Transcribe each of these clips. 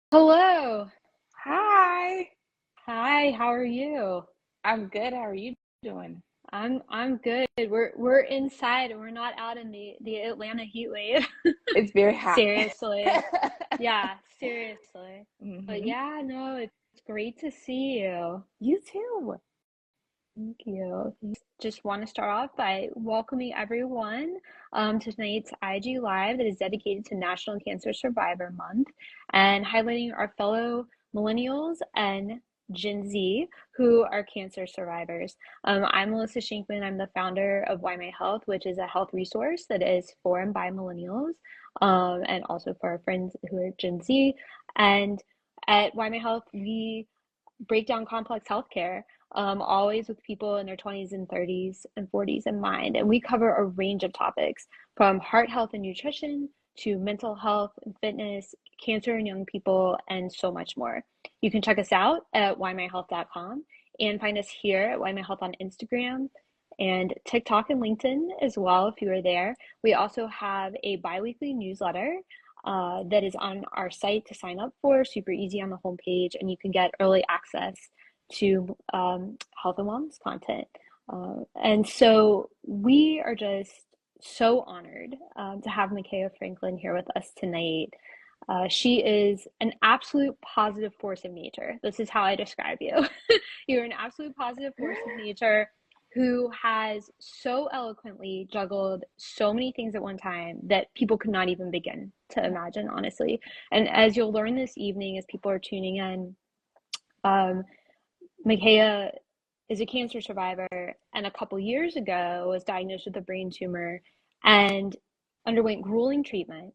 Hello. Hi, Hi, how are you? I'm good. How are you doing? I'm good. We're inside and we're not out in the Atlanta heat wave. It's very hot. Seriously. Yeah, seriously. But hmm yeah, no, it's great to see you. You too. Thank you. Just want to start off by welcoming everyone to tonight's IG Live that is dedicated to National Cancer Survivor Month and highlighting our fellow millennials and Gen Z who are cancer survivors. I'm Melissa Shinkman. I'm the founder of YMyHealth, which is a health resource that is for and by millennials and also for our friends who are Gen Z. And at YMyHealth, we break down complex healthcare, always with people in their 20s and 30s and 40s in mind. And we cover a range of topics from heart health and nutrition to mental health and fitness, cancer in young people, and so much more. You can check us out at ymyhealth.com and find us here at YMyHealth on Instagram and TikTok and LinkedIn as well if you are there. We also have a bi-weekly newsletter that is on our site to sign up for, super easy on the homepage, and you can get early access to health and wellness content. And so we are just so honored to have Mikaya Franklin here with us tonight. She is an absolute positive force of nature. This is how I describe you. You're an absolute positive force of nature who has so eloquently juggled so many things at one time that people could not even begin to imagine, honestly. And as you'll learn this evening, as people are tuning in, Mikaya is a cancer survivor and a couple years ago was diagnosed with a brain tumor and underwent grueling treatment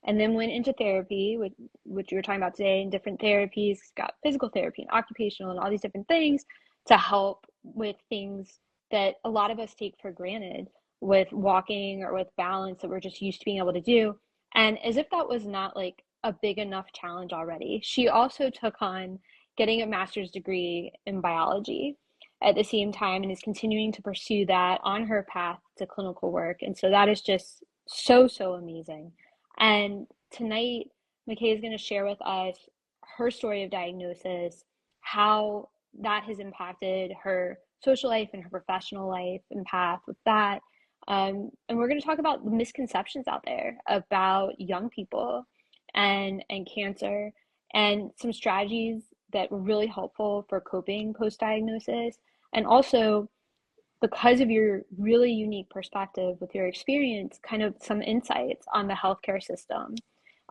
and then went into therapy, which you were talking about today, and different therapies, got physical therapy and occupational and all these different things to help with things that a lot of us take for granted with walking or with balance that we're just used to being able to do. And as if that was not like a big enough challenge already, she also took on getting a master's degree in biology at the same time and is continuing to pursue that on her path to clinical work. And so that is just so amazing. And tonight, McKay is going to share with us her story of diagnosis, how that has impacted her social life and her professional life and path with that. And we're going to talk about the misconceptions out there about young people and cancer and some strategies that were really helpful for coping post-diagnosis. And also, because of your really unique perspective with your experience, kind of some insights on the healthcare system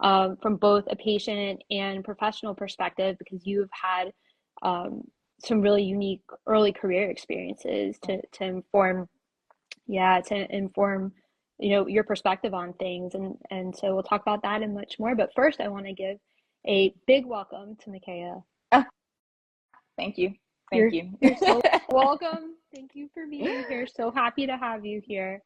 from both a patient and professional perspective, because you've had some really unique early career experiences to inform, your perspective on things. And so we'll talk about that and much more. But first, I want to give a big welcome to Mikaya. Oh, thank you. Thank you. You're so welcome. Thank you for being here. So happy to have you here.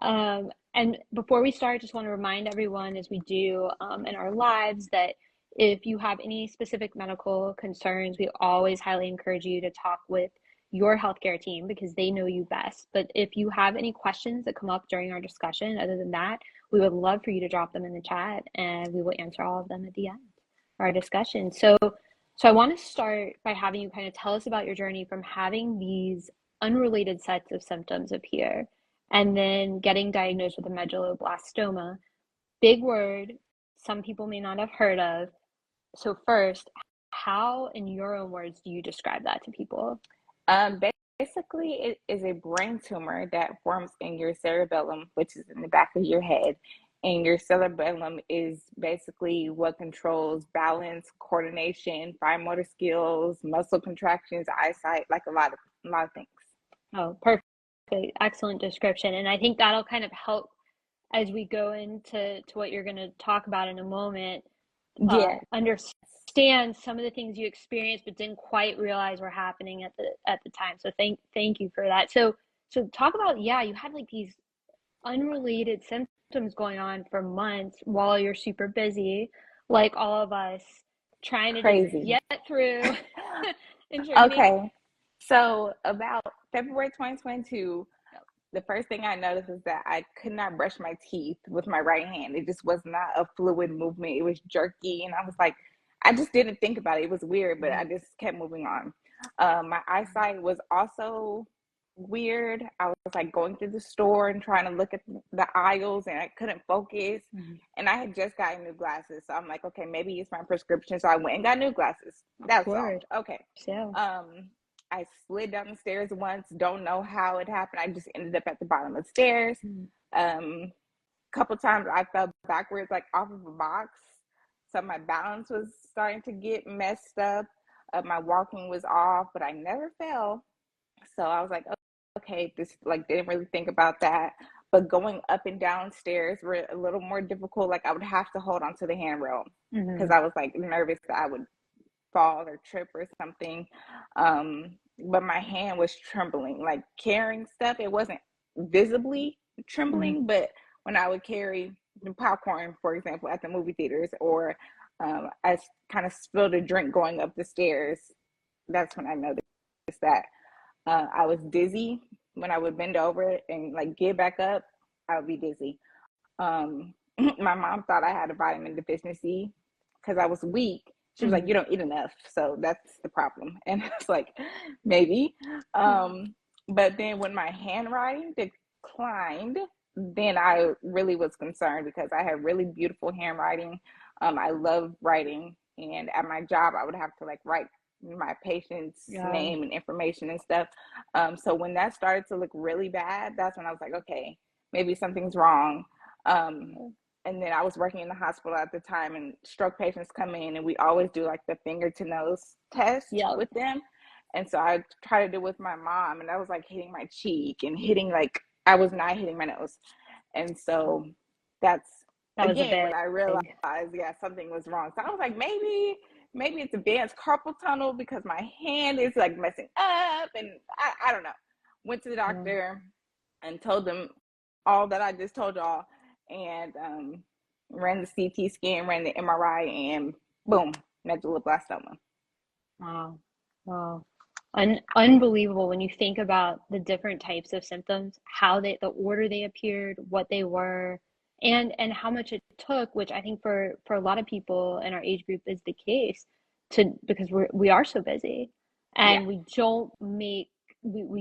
And before we start, just want to remind everyone, as we do in our lives, that if you have any specific medical concerns, we always highly encourage you to talk with your healthcare team because they know you best. But if you have any questions that come up during our discussion, other than that, we would love for you to drop them in the chat and we will answer all of them at the end of our discussion. So I want to start by having you kind of tell us about your journey from having these unrelated sets of symptoms appear and then getting diagnosed with a medulloblastoma. Big word, some people may not have heard of. So first, how, in your own words, do you describe that to people? Um, Basically, it is a brain tumor that forms in your cerebellum, which is in the back of your head. And your cerebellum is basically what controls balance, coordination, fine motor skills, muscle contractions, eyesight, like a lot of things. Oh, perfect. Excellent description. And I think that'll kind of help as we go into what you're going to talk about in a moment, Yeah. understand some of the things you experienced but didn't quite realize were happening at the time. So thank you for that. So talk about, you had like these unrelated symptoms going on for months while you're super busy, like all of us, trying to just Crazy. get through and training. Okay. So about February 2022, the first thing I noticed was that I could not brush my teeth with my right hand. It just was not a fluid movement. It was jerky. And I was like, I just didn't think about it. It was weird, but I just kept moving on. My eyesight was also weird. I was like going through the store and trying to look at the aisles, and I couldn't focus. And I had just gotten new glasses, so I'm like, okay, maybe it's my prescription. So I went and got new glasses. That's all. Okay. I slid down the stairs once. Don't know how it happened. I just ended up at the bottom of the stairs. Couple times I fell backwards, like off of a box. So my balance was starting to get messed up. My walking was off, but I never fell. So I was like, okay, this like didn't really think about that. But going up and down stairs were a little more difficult. Like I would have to hold onto the handrail because I was like nervous that I would fall or trip or something. But my hand was trembling, like carrying stuff. It wasn't visibly trembling, but when I would carry the popcorn, for example, at the movie theaters, or I kind of spilled a drink going up the stairs, that's when I noticed that I was dizzy. When I would bend over and like get back up, I would be dizzy. My mom thought I had a vitamin deficiency because I was weak. She was like, you don't eat enough, so that's the problem. And it's like, maybe. But then when my handwriting declined, then I really was concerned because I had really beautiful handwriting. I love writing, and at my job, I would have to like write my patient's name and information and stuff. So when that started to look really bad, that's when I was like, okay, maybe something's wrong. And then I was working in the hospital at the time, and stroke patients come in, and we always do like the finger to nose test with them. And so I tried to do it with my mom, and I was like hitting my cheek and hitting like I was not hitting my nose. And so that's again when I realized, something was wrong. So I was like, maybe it's advanced carpal tunnel because my hand is like messing up, and I don't know. Went to the doctor and told them all that I just told y'all, and ran the CT scan, ran the MRI, and boom, medulloblastoma. Wow. Unbelievable when you think about the different types of symptoms, how the order they appeared, what they were, and how much it took, which I think for a lot of people in our age group is the case, because we are so busy, and we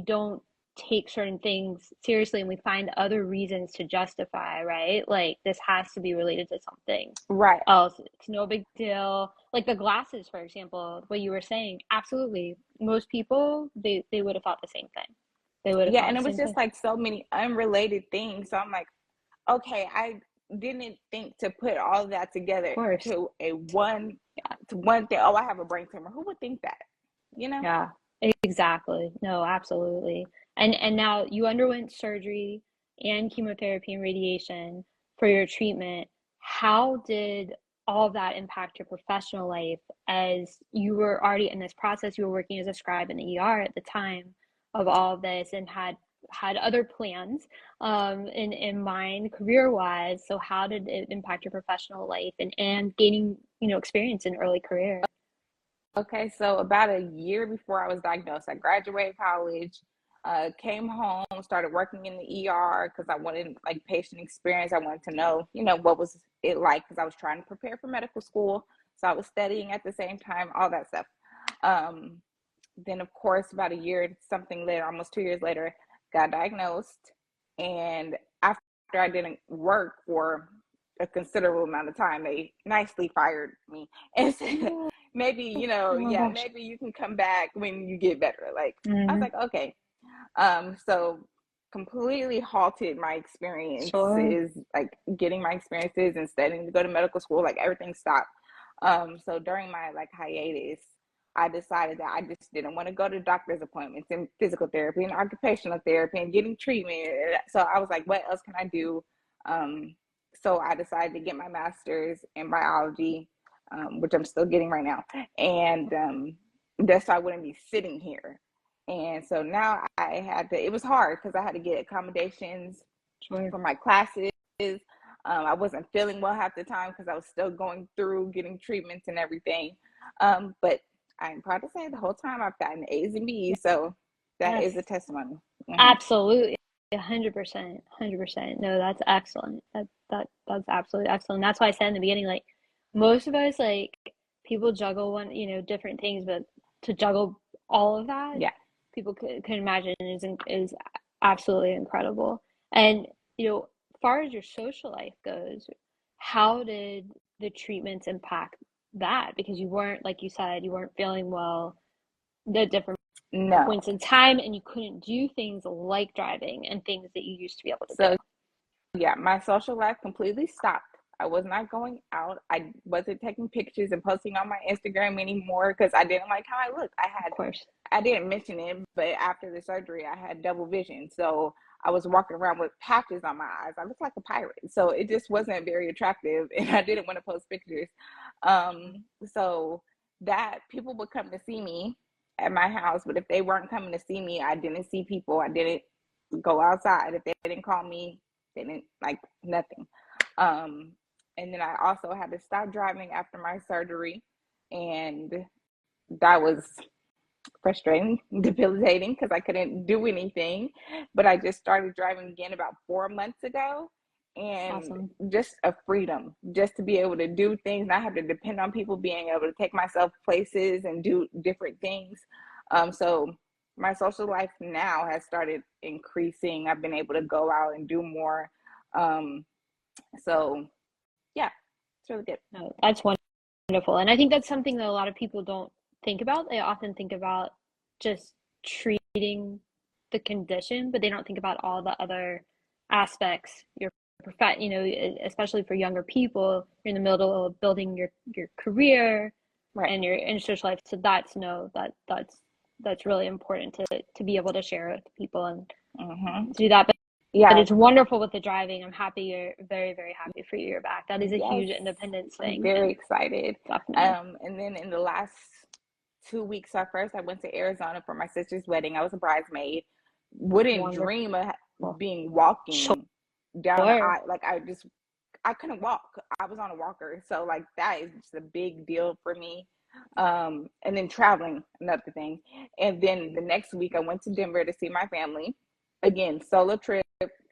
don't take certain things seriously, and we find other reasons to justify, right? Like this has to be related to something else. It's no big deal. Like the glasses, for example, what you were saying, absolutely. Most people, they would have thought the same thing. They would have thought and the it was same just thing. like so many unrelated things. So I'm like, okay, I didn't think to put all of that together to one thing. Oh, I have a brain tumor. Who would think that? You know? Yeah, exactly. No, absolutely. And now you underwent surgery and chemotherapy and radiation for your treatment. How did all of that impact your professional life as you were already in this process? You were working as a scribe in the ER at the time of all of this and had other plans in mind career wise. So how did it impact your professional life and gaining, experience in early career? Okay, so about a year before I was diagnosed, I graduated college, came home, started working in the ER because I wanted like patient experience. I wanted to know, what was it like because I was trying to prepare for medical school. So I was studying at the same time, all that stuff. Then of course, about a year, something later, almost 2 years later, got diagnosed. And after I didn't work for a considerable amount of time, they nicely fired me and said, maybe, maybe you can come back when you get better. Like, I was like, okay. So completely halted my experiences, like getting my experiences and studying to go to medical school, like everything stopped. So during my like hiatus, I decided that I just didn't want to go to doctor's appointments and physical therapy and occupational therapy and getting treatment. So I was like, what else can I do? So I decided to get my master's in biology, which I'm still getting right now. And that's so I wouldn't be sitting here. And so now it was hard because I had to get accommodations for my classes. I wasn't feeling well half the time because I was still going through getting treatments and everything. But I'm proud to say the whole time I've gotten A's and B's. So that is a testimony. Absolutely. 100%. 100%. No, that's excellent. That's absolutely excellent. That's why I said in the beginning, like most of us, like people juggle different things, but to juggle all of that, Yeah. people can imagine is absolutely incredible. And, as far as your social life goes, how did the treatments impact that? Because you weren't, like you said, you weren't feeling well the different No. points in time, and you couldn't do things like driving and things that you used to be able to So do. yeah, my social life completely stopped. I was not going out. I wasn't taking pictures and posting on my Instagram anymore because I didn't like how I looked. Of course. I didn't mention it, but after the surgery, I had double vision. So I was walking around with patches on my eyes. I looked like a pirate. So it just wasn't very attractive, and I didn't want to post pictures. So that people would come to see me at my house, but if they weren't coming to see me, I didn't see people. I didn't go outside. If they didn't call me, they didn't like nothing. And then I also had to stop driving after my surgery, and that was frustrating, debilitating because I couldn't do anything. But I just started driving again about 4 months ago, and Awesome. just a freedom just to be able to do things, not have to depend on people, being able to take myself places and do different things. So my social life now has started increasing. I've been able to go out and do more. So yeah, it's really good. No, that's wonderful. And I think that's something that a lot of people don't think about. They often think about just treating the condition, but they don't think about all the other aspects. Especially for younger people, you're in the middle of building your career Right. and your social life. So that's really important to be able to share with people and do that. But Yeah, it's wonderful with the driving. I'm happy you're very, very happy for you. You're back. That is a yes, huge independence I'm thing. very And excited. definitely And then in the last 2 weeks, at first, I went to Arizona for my sister's wedding. I was a bridesmaid. Wouldn't wonderful. dream of being walking down the Sure. aisle. Like I couldn't walk. I was on a walker. So like that is just a big deal for me. And then traveling, another thing. And then the next week I went to Denver to see my family. Again, solo trip,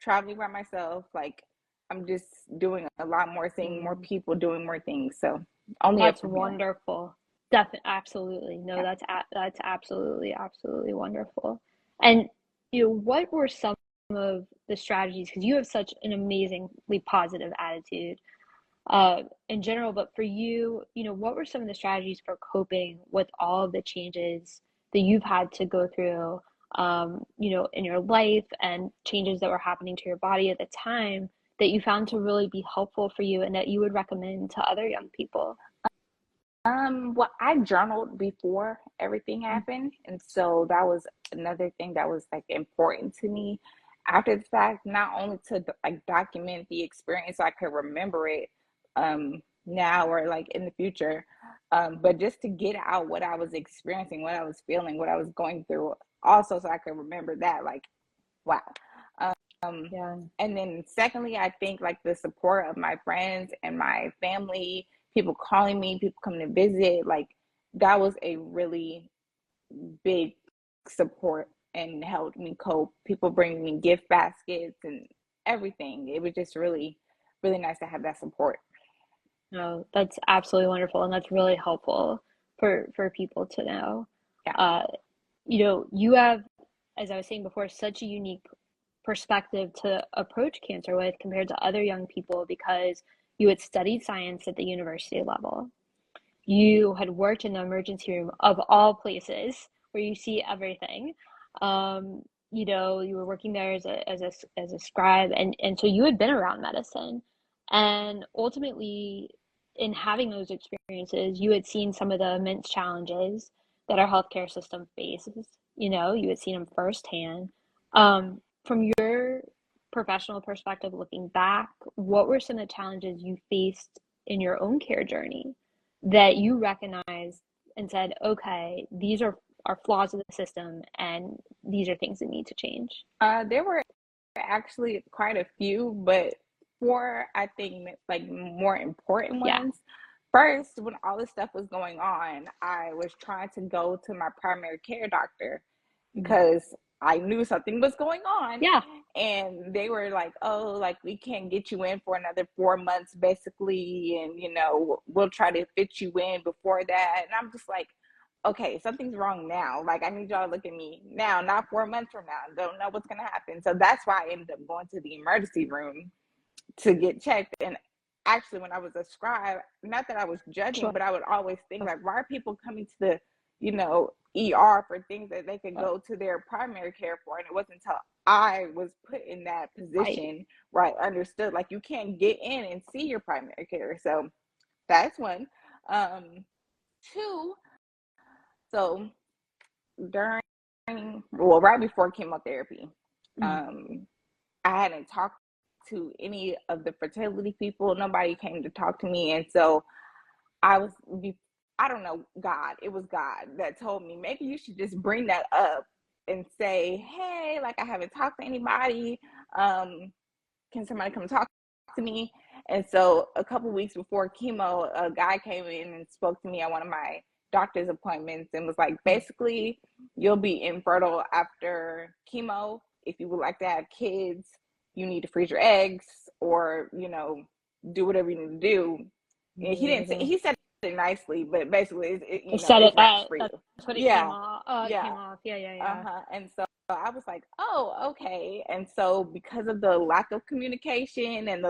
traveling by myself. Like I'm just doing a lot more, seeing more people, doing more things. So only up That's from here. wonderful. Definitely, absolutely. No, Yeah. that's absolutely, absolutely wonderful. And what were some of the strategies? Because you have such an amazingly positive attitude, in general, but for you, what were some of the strategies for coping with all of the changes that you've had to go through, in your life and changes that were happening to your body at the time that you found to really be helpful for you and that you would recommend to other young people? Well, I journaled before everything happened, and so that was another thing that was like important to me after the fact, not only to like document the experience so I could remember it now or like in the future, but just to get out what I was experiencing, what I was feeling, what I was going through, also so I could remember that, like, wow. Yeah. And then secondly, I think like the support of my friends and my family, people calling me, people coming to visit, like that was a really big support and helped me cope. People bringing me gift baskets and everything. It was just really, really nice to have that support. No, that's absolutely wonderful, and that's really helpful for people to know. Yeah. Uh, you have, as I was saying before, such a unique perspective to approach cancer with compared to other young people because you had studied science at the university level. You had worked in the emergency room of all places where you see everything. You were working there as a scribe, and so you had been around medicine, and ultimately, in having those experiences, you had seen some of the immense challenges that our healthcare system faces. You had seen them firsthand. From your professional perspective, looking back, what were some of the challenges you faced in your own care journey that you recognized and said, okay, these are flaws of the system and these are things that need to change? There were actually quite a few, but four, I think, like more important Yeah. ones. First, when all this stuff was going on, I was trying to go to my primary care doctor because I knew something was going on. Yeah. And they were like, oh, like, we can't get you in for another 4 months, basically. And, we'll try to fit you in before that. And I'm just like, okay, something's wrong now. Like, I need y'all to look at me now, not 4 months from now. Don't know what's going to happen. So that's why I ended up going to the emergency room to get checked. And actually, when I was a scribe, not that I was judging, Sure. but I would always think, like, why are people coming to the, ER for things that they could go to their primary care for? And it wasn't until I was put in that position where I understood, like, you can't get in and see your primary care. So that's one. Two, so right before chemotherapy, I hadn't talked to any of the fertility people. Nobody came to talk to me. And so I don't know, it was God that told me, maybe you should just bring that up and say, hey, like, I haven't talked to anybody. Can somebody come talk to me? And so a couple weeks before chemo, a guy came in and spoke to me at one of my doctor's appointments and was like, basically, you'll be infertile after chemo. If you would like to have kids, you need to freeze your eggs or, do whatever you need to do. And he said it nicely, but basically, it's not for you. That's what it Yeah. came off. Yeah. Came off. Yeah. And so I was like, oh, okay. And so because of the lack of communication and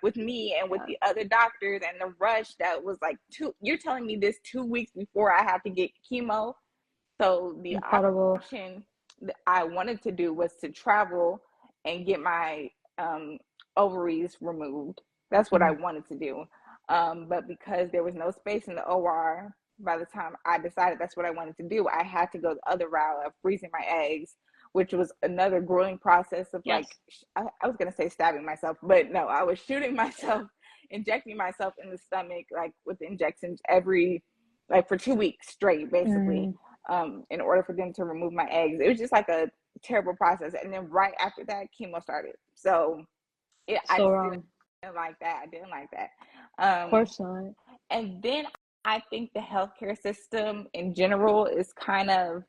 with me and with the other doctors and the rush that was like, you're telling me this 2 weeks before I have to get chemo. So the option that I wanted to do was to travel and get my ovaries removed. That's what I wanted to do. But because there was no space in the OR, by the time I decided that's what I wanted to do, I had to go the other route of freezing my eggs, which was another grueling process of I was going to say stabbing myself, but no, I was shooting myself, injecting myself in the stomach, like with injections for 2 weeks straight, basically, in order for them to remove my eggs. It was just like a terrible process. And then right after that, chemo started. So I didn't like that. Of course not. And then I think the healthcare system in general is kind of,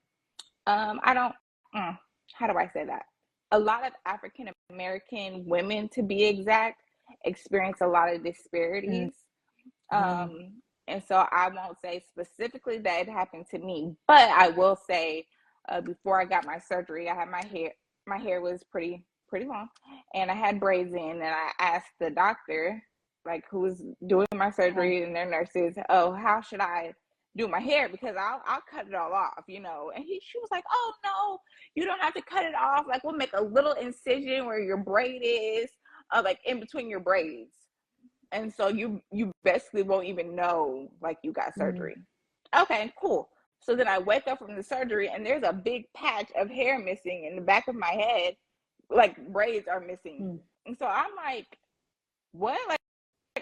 how do I say that? A lot of African American women, to be exact, experience a lot of disparities. And so I won't say specifically that it happened to me, but I will say before I got my surgery, I had my hair was pretty long, and I had braids in, and I asked the doctor, like, who was doing my surgery, and their nurses, oh, how should I do my hair? Because I'll cut it all off, And she was like, oh, no, you don't have to cut it off. Like, we'll make a little incision where your braid is, like in between your braids. And so you basically won't even know, like, you got surgery. Okay, cool. So then I wake up from the surgery and there's a big patch of hair missing in the back of my head, like braids are missing. And so I'm like, what? Like,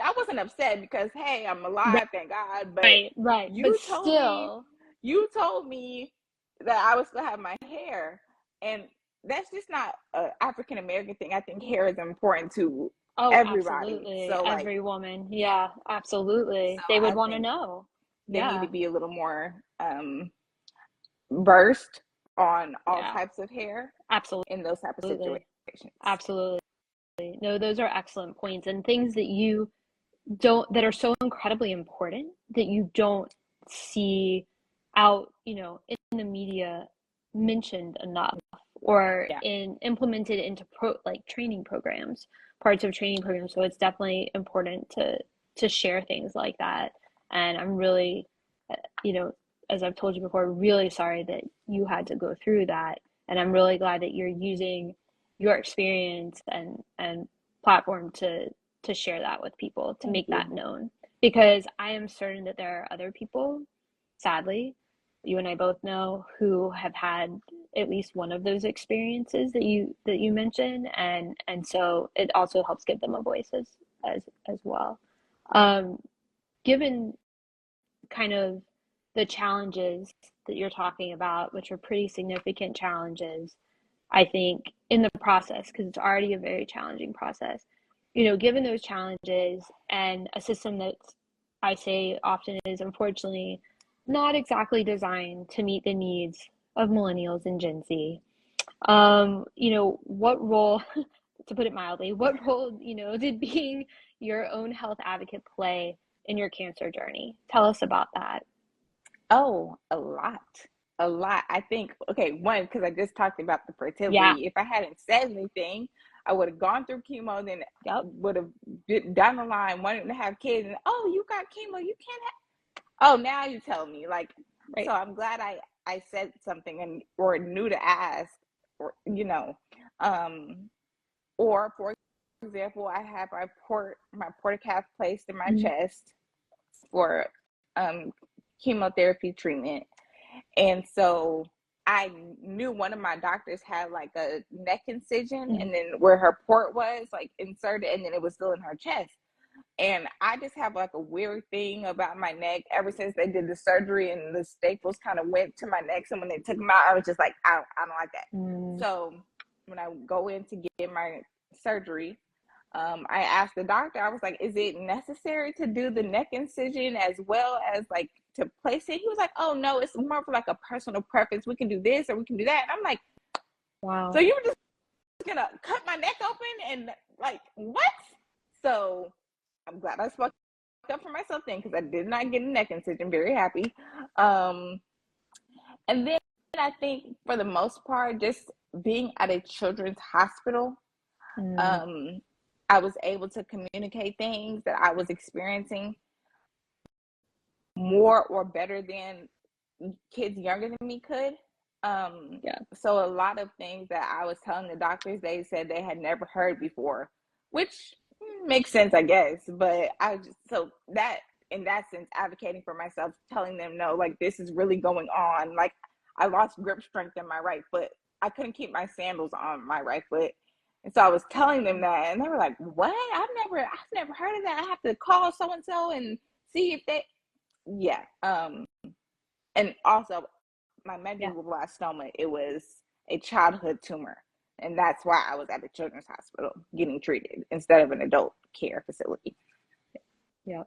I wasn't upset because, hey, I'm alive, thank God. But right. You told me that I was going to have my hair, and that's just not an African American thing. I think hair is important to everybody. Absolutely. So, like, every woman. Yeah, absolutely. So they would want to know. They need to be a little more versed on all types of hair. Absolutely. In those type of situations. Absolutely. No, those are excellent points, and things that that are so incredibly important that you don't see out, in the media mentioned enough or implemented into training programs, parts of training programs. So it's definitely important to share things like that. And I'm really, as I've told you before, really sorry that you had to go through that. And I'm really glad that you're using your experience and platform to share that with people, to make that known, because I am certain that there are other people, sadly, you and I both know, who have had at least one of those experiences that you mentioned, and so it also helps give them a voice as well. Given kind of the challenges that you're talking about, which are pretty significant challenges, I think, in the process, because it's already a very challenging process, given those challenges and a system that I say often is unfortunately not exactly designed to meet the needs of millennials and Gen Z, What role, to put it mildly, what role, did being your own health advocate play in your cancer journey? Tell us about that. Oh, a lot. A lot. I think, okay, one, because I just talked about the Yeah. fertility. If I hadn't said anything, I would have gone through chemo, then Yep. would have been down the line wanting to have kids. And, oh, you got chemo. You can't have. Oh, now you tell me. Like, Right. so I'm glad I said something and or knew to ask, or, or for example, I have my portacath placed in my Mm-hmm. chest for chemotherapy treatment. And so I knew one of my doctors had like a neck incision, and then where her port was like inserted, and then it was still in her chest. And I just have like a weird thing about my neck ever since they did the surgery and the staples kind of went to my neck. So when they took them out, I was just like, I don't like that. Mm-hmm. So when I go in to get my surgery, I asked the doctor, I was like, is it necessary to do the neck incision as well as like to place it? He was like, oh no, it's more for like a personal preference. We can do this or we can do that. And I'm like, Wow. so you were just gonna cut my neck open and like what? So I'm glad I spoke up for myself then, because I did not get a neck incision. Very happy. And then I think for the most part, just being at a children's hospital, I was able to communicate things that I was experiencing more or better than kids younger than me could. So a lot of things that I was telling the doctors, they said they had never heard before, which makes sense, I guess. But so that, in that sense, advocating for myself, telling them, no, like this is really going on. Like I lost grip strength in my right foot. I couldn't keep my sandals on my right foot. And so I was telling them that, and they were like, what? I've never heard of that. I have to call so-and-so and see if they, yeah. And also my medulloblastoma, it was a childhood tumor. And that's why I was at the children's hospital getting treated instead of an adult care facility. Yeah.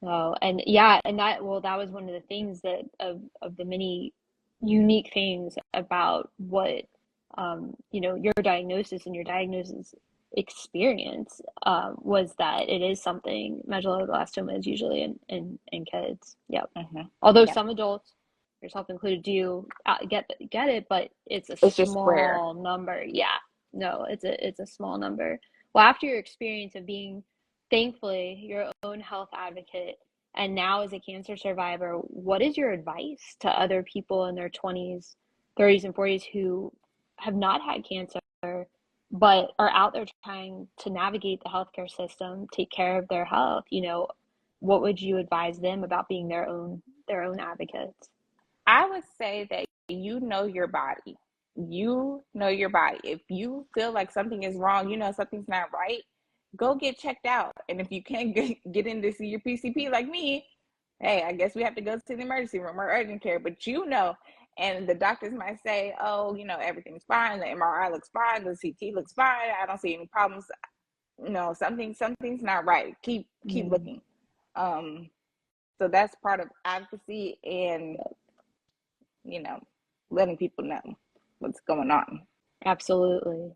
Oh, and yeah, and that was one of the things that of the many unique things about what your diagnosis and your diagnosis experience was that it is something medulloblastoma is usually in kids. Yep. Although some adults, yourself included, do get it, but it's a just rare. small number. Yeah. No, it's a small number. Well, after your experience of being, thankfully, your own health advocate, and now as a cancer survivor, what is your advice to other people in their 20s, 30s, and 40s who have not had cancer but are out there trying to navigate the healthcare system, take care of their health? What would you advise them about being their own advocates? I would say that you know your body. You know your body. If you feel like something is wrong, something's not right, go get checked out. And if you can't get in to see your PCP like me, hey, I guess we have to go to the emergency room or urgent care. But and the doctors might say, oh, everything's fine. The MRI looks fine. The CT looks fine. I don't see any problems. No, something's not right. Keep looking. So that's part of advocacy and letting people know what's going on. Absolutely.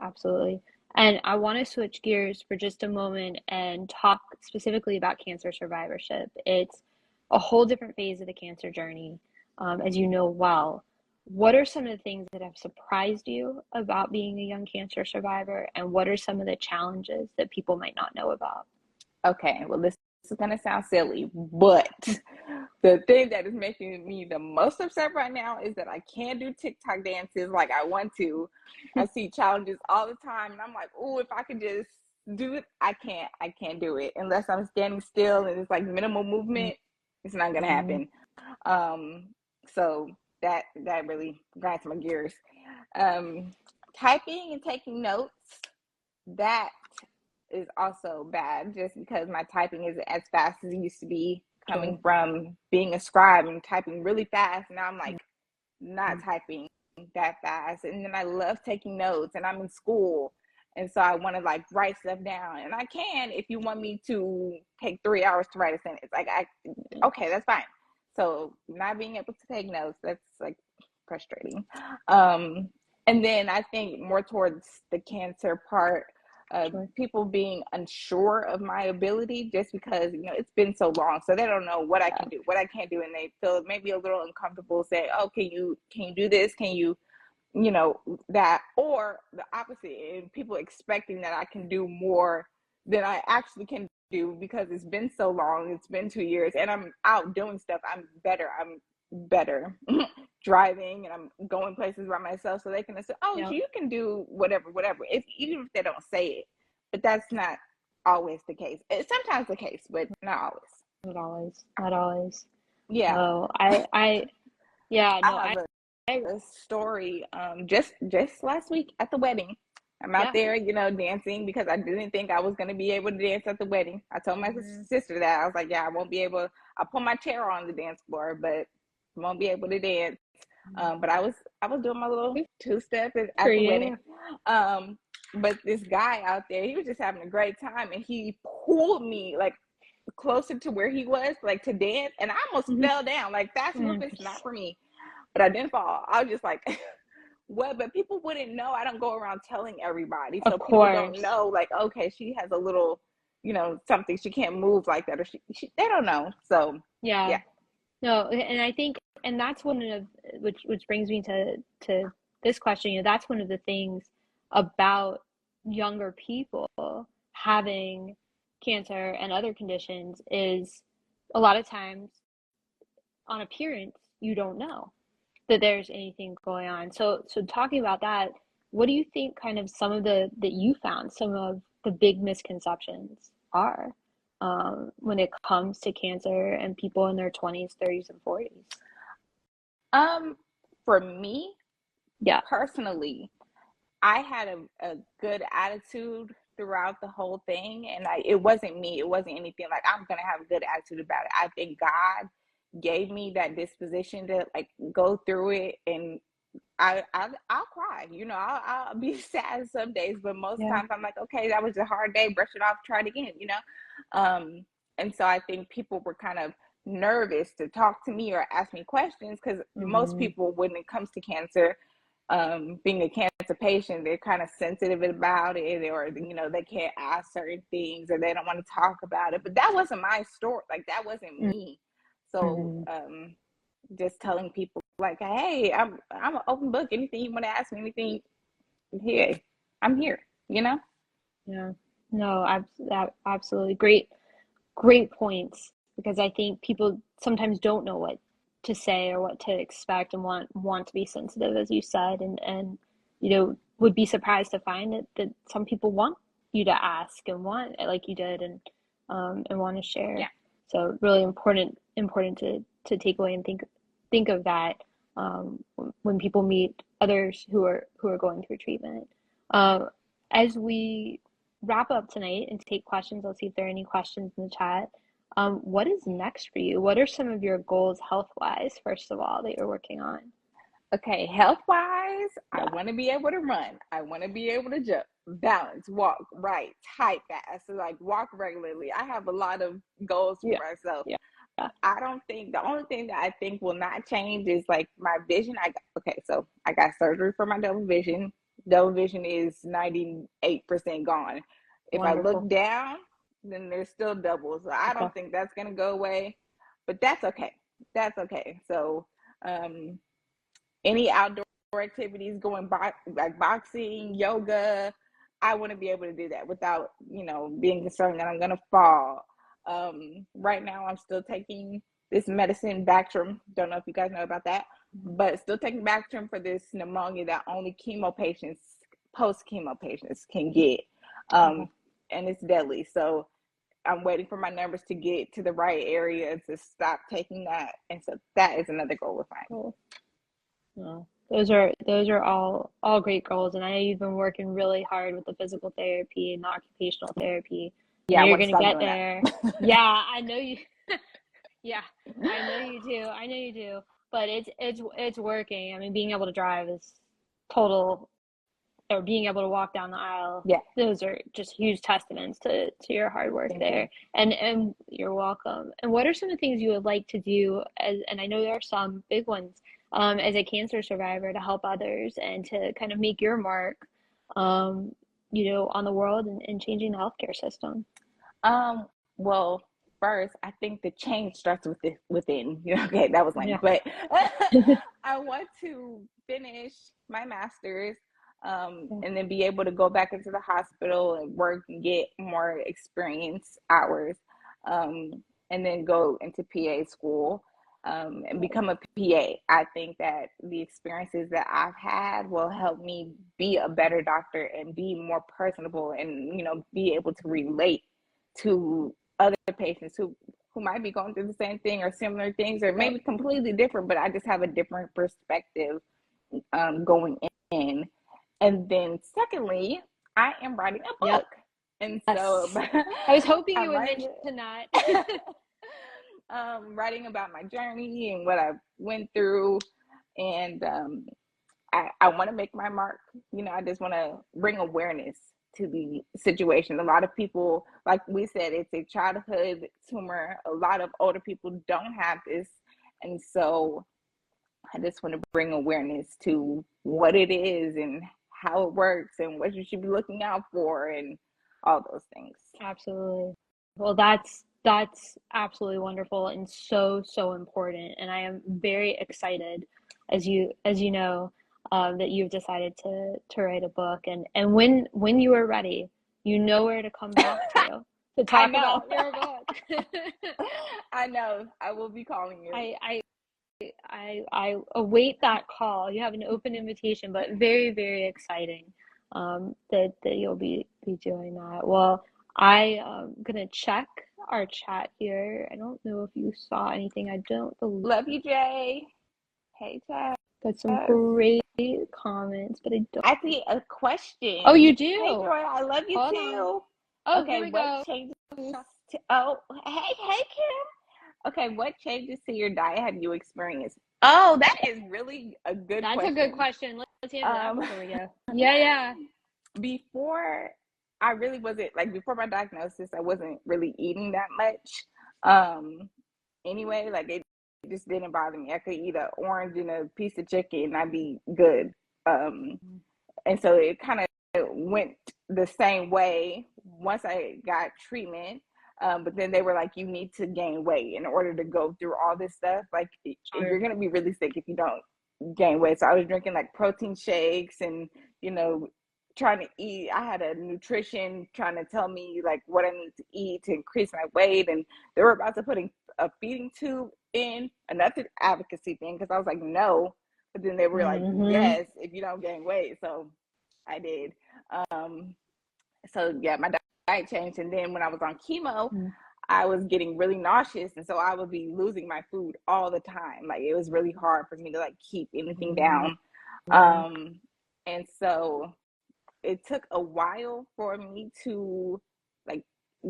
Absolutely. And I want to switch gears for just a moment and talk specifically about cancer survivorship. It's a whole different phase of the cancer journey, as you know well. What are some of the things that have surprised you about being a young cancer survivor, and what are some of the challenges that people might not know about? Okay, well, this is going to sound silly, but the thing that is making me the most upset right now is that I can't do TikTok dances like I want to. I see challenges all the time, and I'm like, oh, if I could just do it, I can't do it unless I'm standing still and it's like minimal movement. It's not going to happen. So that really grinds my gears. Typing and taking notes, that is also bad, just because my typing isn't as fast as it used to be, coming from being a scribe and typing really fast. Now I'm like not typing that fast. And then I love taking notes, and I'm in school, and so I want to like write stuff down, and I can if you want me to take 3 hours to write a sentence. Like okay, that's fine. So not being able to take notes, that's like frustrating. And then I think more towards the cancer part, Sure. people being unsure of my ability just because, it's been so long. So they don't know what I Yeah. can do, what I can't do. And they feel maybe a little uncomfortable saying, oh, can you do this? Can you, that, or the opposite, and people expecting that I can do more than I actually can do because it's been so long. It's been 2 years and I'm out doing stuff. I'm better driving and I'm going places by myself, so they can say, oh, Yep. you can do whatever, even if they don't say it. But that's not always the case. It's sometimes the case, but not always. Not always. Not always. Yeah. No, yeah, I no, have I, a story just last week at the wedding. I'm out yeah. there, dancing because I didn't think I was going to be able to dance at the wedding. I told my Mhm. sister that. I was like, yeah, I won't be able. I'll put my chair on the dance floor, but won't be able to dance. But I was doing my little Good two-step for at the wedding. you. But this guy out there, he was just having a great time, and he pulled me like closer to where he was, like to dance, and I almost Mhm. fell down. Like fast Oh my movement is not goodness. for me, but I didn't fall. I was just like, what? But people wouldn't know. I don't go around telling everybody, so Of people don't course. know. Like, okay, she has a little, something, she can't move like that, or they don't know. So Yeah. yeah. No, and I think, and that's one of, which brings me to this question. That's one of the things about younger people having cancer and other conditions is a lot of times on appearance you don't know that there's anything going on. So talking about that, what do you think kind of some of that you found some of the big misconceptions are when it comes to cancer and people in their 20s, 30s, and 40s? Um, for me Yeah. personally, I had a good attitude throughout the whole thing, and it wasn't me. It wasn't anything like I'm gonna have a good attitude about it. I think God gave me that disposition to like go through it, and I'll cry. I'll be sad some days, but most Yeah. times I'm like, okay, that was a hard day. Brush it off. Try it again. And so I think people were kind of nervous to talk to me or ask me questions because most Mm-hmm. people, when it comes to cancer, being a cancer patient, they're kind of sensitive about it, or they can't ask certain things, or they don't want to talk about it. But that wasn't my story. Like that wasn't me. So Mm-hmm. just telling people like, hey, I'm an open book. Anything you want to ask me, anything here, I'm here. You know? Yeah. No, absolutely great points, because I think people sometimes don't know what to say or what to expect and want to be sensitive, as you said, and would be surprised to find that some people want you to ask and want, like you did, and want to share. Yeah. So really important to take away and think of that when people meet others who are going through treatment. Um, as we wrap up tonight and take questions, I'll see if there are any questions in the chat. What is next for you? What are some of your goals health-wise, first of all, that you're working on? Okay, health wise, I Yeah, want to be able to run. I want to be able to jump, balance, walk, right, type fast, so like walk regularly. I have a lot of goals for yeah, myself. yeah, yeah. I don't think the only thing that I think will not change is like my vision. So I got surgery for my double vision. Double vision is 98% gone. If I look Wonderful. down, then there's still double. So I Okay. don't think that's gonna go away, but that's okay. That's okay. So um, any outdoor activities, going like boxing, yoga, I want to be able to do that without being concerned that I'm gonna fall. Right now I'm still taking this medicine Bactrim. Don't know if you guys know about that, Mhm. but still taking Bactrim for this pneumonia that only chemo patients, post chemo patients, can get. Okay. And it's deadly. So I'm waiting for my numbers to get to the right area to stop taking that. And so that is another goal of mine. Cool. No, those are all great goals, and I know you've been working really hard with the physical therapy and the occupational therapy. I Yeah, know I you're want to gonna stop get doing there. that. Yeah, I know you. Yeah, I know you do. I know you do. But it's working. I mean, being able to drive is total, or being able to walk down the aisle. Yeah, Those are just huge testaments to your hard work thank you. there. And you're welcome. And what are some of the things you would like to do and I know there are some big ones as a cancer survivor to help others and to kind of make your mark, on the world and changing the healthcare system? Well, first, I think the change starts within. Okay, that was lame, Yeah. but I want to finish my master's, and then be able to go back into the hospital and work and get more experience hours, and then go into PA school, and become a PA. I think that the experiences that I've had will help me be a better doctor and be more personable and, be able to relate to other patients who might be going through the same thing or similar things or maybe completely different, but I just have a different perspective, going in. And then secondly, I am writing a Yep. book. And so Yes. I was hoping you I'm would writing mention that. writing about my journey and what I went through. And I want to make my mark. I just want to bring awareness to the situation. A lot of people, like we said, it's a childhood tumor. A lot of older people don't have this. And so I just want to bring awareness to what it is and how it works and what you should be looking out for and all those things. Absolutely. Well, that's absolutely wonderful and so, so important. And I am very excited, as you know, that you've decided to write a book. And when you are ready, you know where to come back to I talk know. about your book. I know. I will be calling you. I await that call. You have an open invitation, but very, very exciting, that you'll be doing that. Well, I am gonna check our chat here. I don't know if you saw anything. I don't believe. Love you, Jay. Hey, Chad. Got some great comments, but I don't. I see a question. Oh, you Hey, do? Joy, I love you Hold on. too. Oh, here Okay, we what go. changes oh, hey, Kim. Okay, what changes to your diet have you experienced? Oh, that is really a good That's a question. good question. Let's answer that before we go. Yeah. Before I really wasn't like before my diagnosis, I wasn't really eating that much. Anyway, like it just didn't bother me. I could eat an orange and a piece of chicken and I'd be good. And so it kind of went the same way once I got treatment. But then they were like, you need to gain weight in order to go through all this stuff. Like, you're going to be really sick if you don't gain weight. So I was drinking like protein shakes and, trying to eat. I had a nutrition trying to tell me like what I need to eat to increase my weight. And they were about to put a feeding tube in, another advocacy thing, because I was like, no. But then they were like, yes, if you don't gain weight. So I did. So yeah, my diet changed. And then when I was on chemo, I was getting really nauseous. And so I would be losing my food all the time. Like it was really hard for me to like keep anything down. And so it took a while for me to like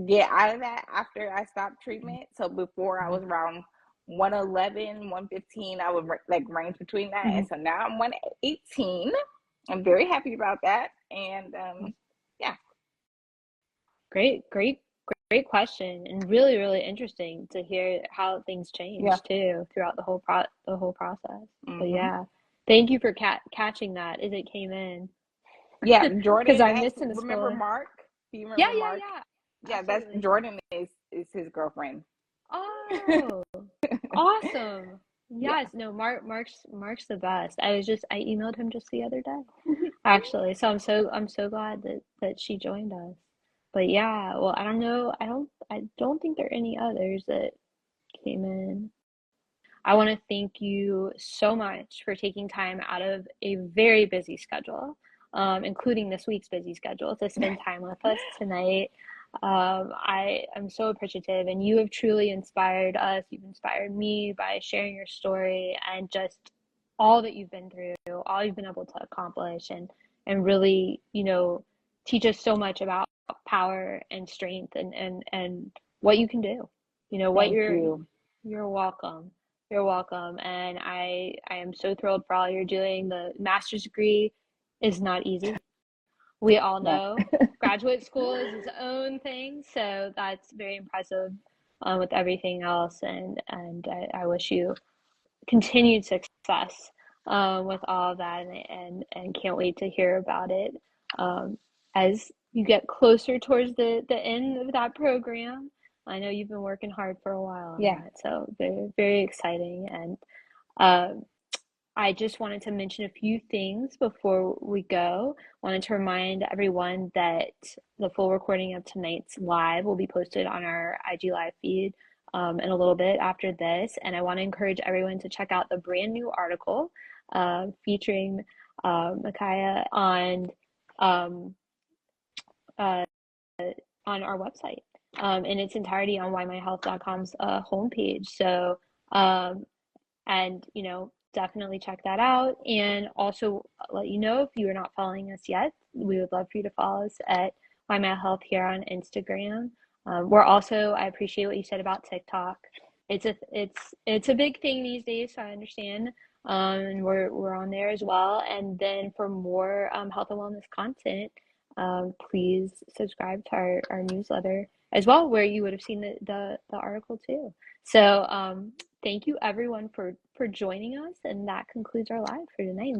get out of that after I stopped treatment. So before I was around 111, 115, I would like range between that. And so now I'm 118. I'm very happy about that. And yeah. Great question, and really, really interesting to hear how things changed too throughout the whole process. But yeah, thank you for catching that as it came in. Yeah, Jordan. Because I missed in the remember school. Mark? Do you remember Mark? Yeah. That's Jordan is his girlfriend. Oh, awesome. Yes, no, Mark's the best. I emailed him just the other day, actually. So I'm so glad that she joined us. But yeah, well, I don't know. I don't think there are any others that came in. I want to thank you so much for taking time out of a very busy schedule, including this week's busy schedule, to spend time with us tonight. I am so appreciative, and you have truly inspired us. You've inspired me by sharing your story and just all that you've been through, all you've been able to accomplish, and really, teach us so much about power and strength and what you can do. Thank you. You're welcome. You're welcome. And I am so thrilled for all you're doing. The master's degree is not easy. We all know graduate school is its own thing, so that's very impressive, with everything else. And I wish you continued success with all of that, and can't wait to hear about it as you get closer towards the end of that program. I know you've been working hard for a while on Yeah. that, so very, very exciting. And um, I just wanted to mention a few things before we go. Wanted to remind everyone that the full recording of tonight's live will be posted on our IG live feed in a little bit after this. And I want to encourage everyone to check out the brand new article featuring Mikaya um, uh, on our website in its entirety on YMyHealth.com's homepage. So, and definitely check that out. And also let you know, if you are not following us yet, we would love for you to follow us at YMyHealth here on Instagram. We're also, I appreciate what you said about TikTok. It's a big thing these days, so I understand. And we're on there as well. And then for more health and wellness content, please subscribe to our newsletter as well, where you would have seen the article too. So thank you everyone for joining us, and that concludes our live for tonight.